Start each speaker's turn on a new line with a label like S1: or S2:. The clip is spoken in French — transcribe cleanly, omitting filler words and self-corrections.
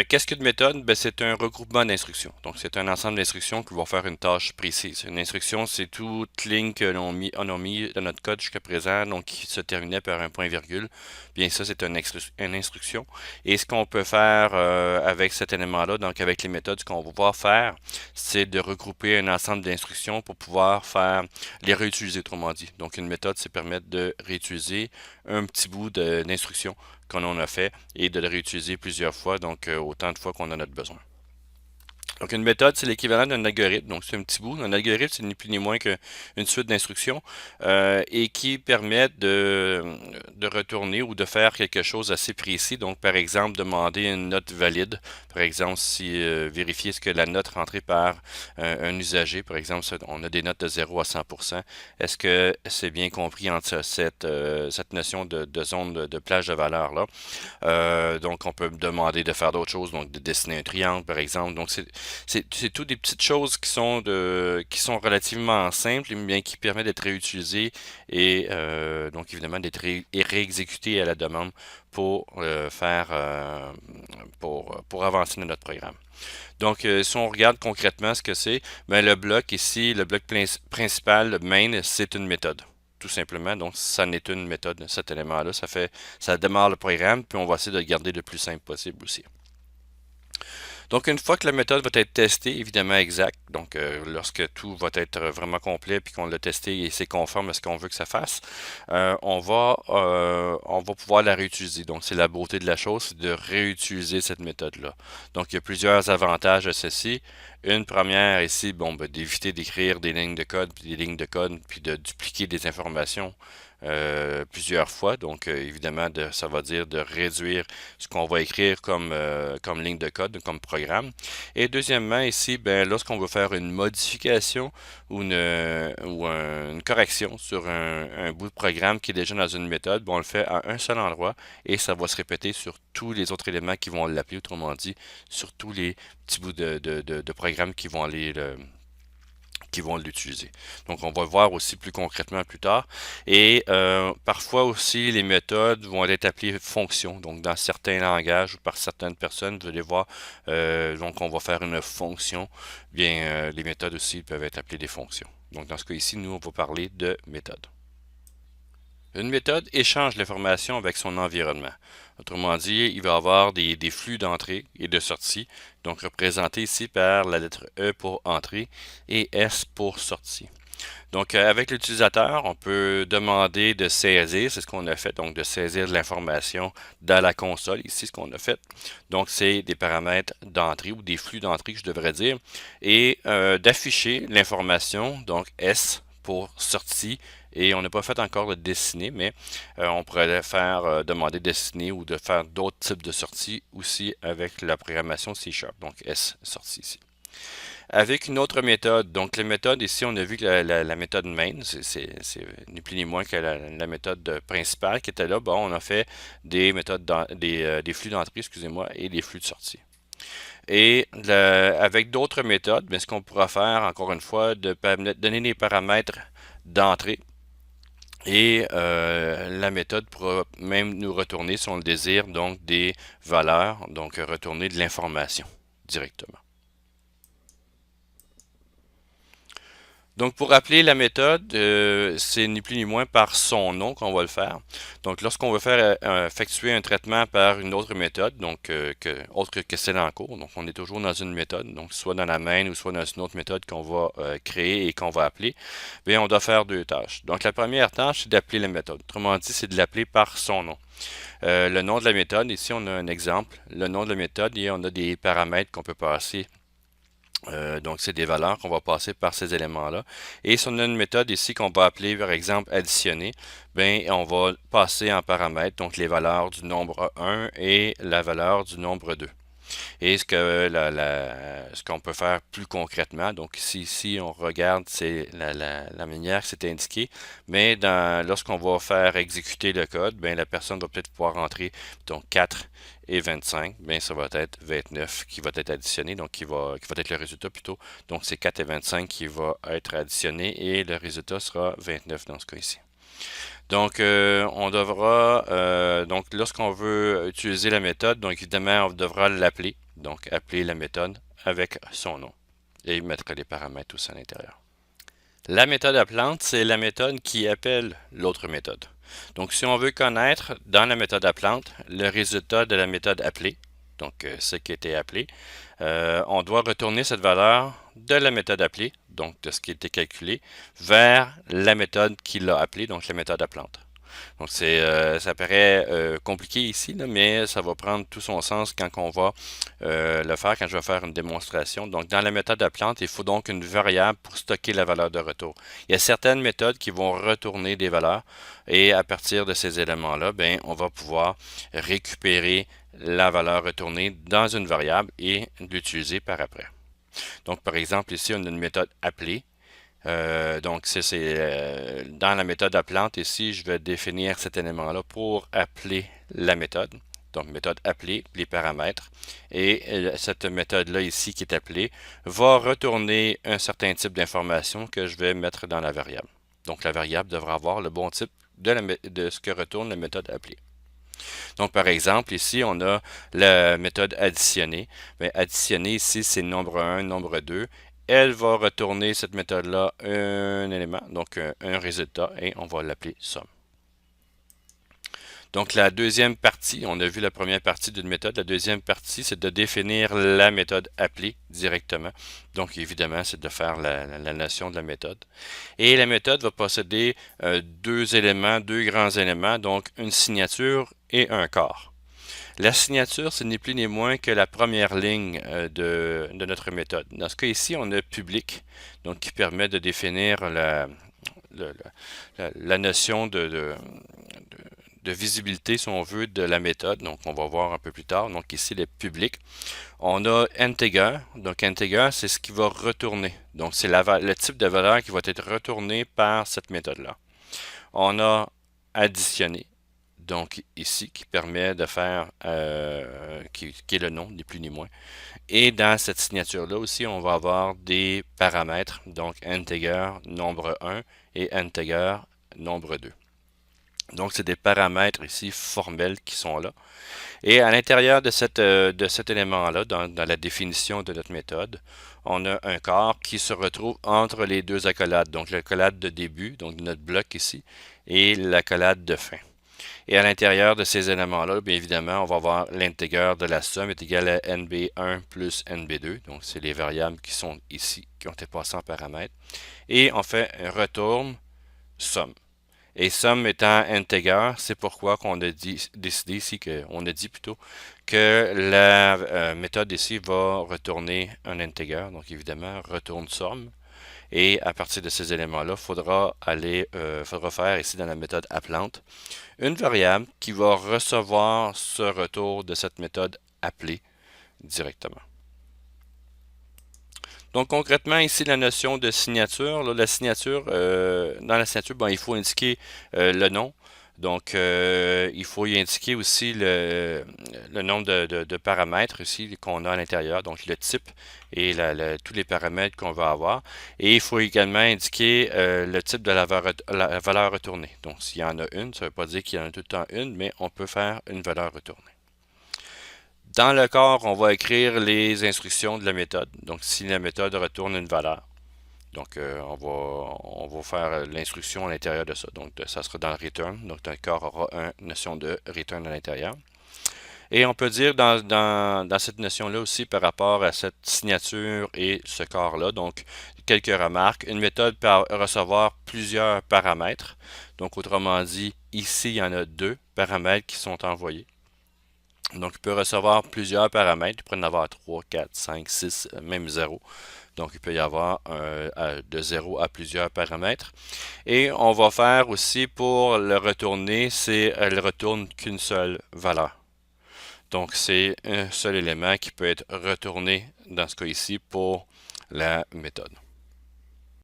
S1: Qu'est-ce qu'une méthode? Ben, c'est un regroupement d'instructions. Donc, c'est un ensemble d'instructions qui vont faire une tâche précise. Une instruction, c'est toute ligne que on a mis dans notre code jusqu'à présent, donc qui se terminait par un point virgule. Bien, ça, c'est une instruction. Et ce qu'on peut faire avec cet élément-là, donc avec les méthodes, ce qu'on va pouvoir faire, c'est de regrouper un ensemble d'instructions pour pouvoir faire les réutiliser, autrement dit. Donc, une méthode, c'est permettre de réutiliser un petit bout d'instruction qu'on en a fait et de le réutiliser plusieurs fois, donc autant de fois qu'on en a besoin. Donc une méthode, c'est l'équivalent d'un algorithme. Donc c'est un petit bout. Un algorithme, c'est ni plus ni moins qu'une suite d'instructions et qui permet de retourner ou de faire quelque chose assez précis. Donc par exemple, demander une note valide. Par exemple, si vérifier ce que la note rentrée par un usager. Par exemple, on a des notes de 0 à 100%. Est-ce que c'est bien compris entre cette notion de zone de plage de valeur là? Donc, on peut demander de faire d'autres choses, donc de dessiner un triangle, par exemple. Donc, c'est tout des petites choses qui sont relativement simples, mais qui permettent d'être réutilisées et donc évidemment d'être réexécutées à la demande pour pour avancer dans notre programme. Donc, si on regarde concrètement ce que c'est, ben, le bloc ici, le bloc principal, le main, c'est une méthode. Tout simplement. Donc, ça n'est une méthode, cet élément-là. Ça démarre le programme, puis on va essayer de le garder le plus simple possible aussi. Donc, une fois que la méthode va être testée, évidemment exact, donc lorsque tout va être vraiment complet puis qu'on l'a testé et c'est conforme à ce qu'on veut que ça fasse, on va pouvoir la réutiliser. Donc, c'est la beauté de la chose, c'est de réutiliser cette méthode-là. Donc, il y a plusieurs avantages à ceci. Une première ici, bon, ben, d'éviter d'écrire des lignes de code, puis des lignes de code, puis de dupliquer des informations plusieurs fois. Donc, évidemment, ça va dire de réduire ce qu'on va écrire comme ligne de code, comme programme. Et deuxièmement, ici, ben, lorsqu'on veut faire une modification une correction sur un bout de programme qui est déjà dans une méthode, ben, on le fait à un seul endroit et ça va se répéter sur tous les autres éléments qui vont l'appeler, autrement dit, sur tous les petits bouts de programme qui vont l'utiliser. Donc, on va le voir aussi plus concrètement plus tard. Et parfois aussi, les méthodes vont être appelées fonctions. Donc, dans certains langages ou par certaines personnes, vous allez voir, donc on va faire une fonction. Bien, les méthodes aussi peuvent être appelées des fonctions. Donc, dans ce cas ici, nous, on va parler de méthode. Une méthode échange l'information avec son environnement. Autrement dit, il va y avoir des flux d'entrée et de sortie, donc représentés ici par la lettre E pour entrée et S pour sortie. Donc, avec l'utilisateur, on peut demander de saisir, c'est ce qu'on a fait, donc de saisir de l'information dans la console, ici ce qu'on a fait. Donc, c'est des paramètres d'entrée ou des flux d'entrée que je devrais dire, et d'afficher l'information, donc S pour sortie, et on n'a pas fait encore de dessiner, mais on pourrait faire demander de dessiner ou de faire d'autres types de sorties aussi avec la programmation C#, donc S sortie ici avec une autre méthode. Donc, la méthode, ici, on a vu que la méthode main, c'est ni plus ni moins que la méthode principale qui était là. Bon, on a fait des méthodes, des flux d'entrée, excusez-moi, et des flux de sortie. Et avec d'autres méthodes, mais ce qu'on pourra faire, encore une fois, de donner des paramètres d'entrée. Et la méthode pourra même nous retourner, si on le désire, donc des valeurs, donc retourner de l'information directement. Donc, pour appeler la méthode, c'est ni plus ni moins par son nom qu'on va le faire. Donc, lorsqu'on veut faire effectuer un traitement par une autre méthode, donc autre que celle en cours, donc on est toujours dans une méthode, donc soit dans la main ou soit dans une autre méthode qu'on va créer et qu'on va appeler, bien, on doit faire deux tâches. Donc, la première tâche, c'est d'appeler la méthode. Autrement dit, c'est de l'appeler par son nom. Le nom de la méthode, ici, on a un exemple. Le nom de la méthode, et on a des paramètres qu'on peut passer donc, c'est des valeurs qu'on va passer par ces éléments-là. Et si on a une méthode ici qu'on va appeler, par exemple, additionner, ben, on va passer en paramètre, donc les valeurs du nombre 1 et la valeur du nombre 2. Et ce qu'on peut faire plus concrètement, donc ici on regarde, c'est la manière que c'est indiqué, mais lorsqu'on va faire exécuter le code, ben, la personne va peut-être pouvoir rentrer donc 4 et 25, bien ça va être 29 qui va être additionné, donc qui va être le résultat plutôt. Donc c'est 4 et 25 qui va être additionné et le résultat sera 29 dans ce cas ici. Donc, on devra, donc lorsqu'on veut utiliser la méthode, donc évidemment, on devra l'appeler. Donc, appeler la méthode avec son nom et mettre les paramètres aussi à l'intérieur. La méthode appelante, c'est la méthode qui appelle l'autre méthode. Donc, si on veut connaître dans la méthode appelante le résultat de la méthode appelée, donc ce qui a été appelé, on doit retourner cette valeur de la méthode appelée, donc de ce qui a été calculé, vers la méthode qui l'a appelé, donc la méthode appelante. Donc ça paraît compliqué ici, là, mais ça va prendre tout son sens quand on va le faire, quand je vais faire une démonstration. Donc dans la méthode appelante, il faut donc une variable pour stocker la valeur de retour. Il y a certaines méthodes qui vont retourner des valeurs et à partir de ces éléments-là, ben, on va pouvoir récupérer la valeur retournée dans une variable et l'utiliser par après. Donc par exemple ici, on a une méthode appelée. Donc, c'est dans la méthode appelante ici, je vais définir cet élément-là pour appeler la méthode. Donc, méthode appelée, les paramètres. Et cette méthode-là ici qui est appelée va retourner un certain type d'information que je vais mettre dans la variable. Donc, la variable devra avoir le bon type de ce que retourne la méthode appelée. Donc, par exemple, ici, on a la méthode additionner. Bien, additionner ici, c'est nombre 1, nombre 2. Elle va retourner cette méthode-là un élément, donc un résultat, et on va l'appeler somme. Donc, la deuxième partie, on a vu la première partie d'une méthode. La deuxième partie, c'est de définir la méthode appelée directement. Donc, évidemment, c'est de faire la notion de la méthode. Et la méthode va posséder deux éléments, deux grands éléments, donc une signature et un corps. La signature, ce n'est plus ni moins que la première ligne de notre méthode. Dans ce cas ici, on a public, donc qui permet de définir la notion de visibilité, si on veut, de la méthode. Donc, on va voir un peu plus tard. Donc, ici, le public. On a integer. Donc, integer, c'est ce qui va retourner. Donc, c'est le type de valeur qui va être retourné par cette méthode-là. On a additionné. Donc, ici, qui permet de faire, qui est le nom, ni plus ni moins. Et dans cette signature-là aussi, on va avoir des paramètres. Donc, integer nombre 1 et integer nombre 2. Donc, c'est des paramètres ici formels qui sont là. Et à l'intérieur de cet élément-là, dans la définition de notre méthode, on a un corps qui se retrouve entre les deux accolades. Donc, l'accolade de début, donc de notre bloc ici, et l'accolade de fin. Et à l'intérieur de ces éléments-là, bien évidemment, on va voir l'intégreur de la somme est égal à NB1 plus NB2. Donc, c'est les variables qui sont ici, qui ont été passées en paramètres. Et on fait un retourne somme. Et somme étant integer, c'est pourquoi qu'on a décidé ici, on a dit plutôt que la méthode ici va retourner un integer. Donc évidemment, retourne somme. Et à partir de ces éléments-là, faudra faire ici dans la méthode appelante une variable qui va recevoir ce retour de cette méthode appelée directement. Donc concrètement, ici, la notion de signature, là, dans la signature, ben, il faut indiquer le nom. Donc, il faut y indiquer aussi le nombre de paramètres ici qu'on a à l'intérieur, donc le type et tous les paramètres qu'on va avoir. Et il faut également indiquer le type de la valeur retournée. Donc, s'il y en a une, ça ne veut pas dire qu'il y en a tout le temps une, mais on peut faire une valeur retournée. Dans le corps, on va écrire les instructions de la méthode. Donc, si la méthode retourne une valeur, donc on va faire l'instruction à l'intérieur de ça. Donc, ça sera dans le return. Donc, le corps aura une notion de return à l'intérieur. Et on peut dire dans cette notion-là aussi par rapport à cette signature et ce corps-là, donc quelques remarques. Une méthode peut recevoir plusieurs paramètres. Donc, autrement dit, ici, il y en a deux paramètres qui sont envoyés. Donc, il peut recevoir plusieurs paramètres. Il peut en avoir 3, 4, 5, 6, même 0. Donc, il peut y avoir de 0 à plusieurs paramètres. Et on va faire aussi pour le retourner, elle retourne qu'une seule valeur. Donc, c'est un seul élément qui peut être retourné dans ce cas ici pour la méthode.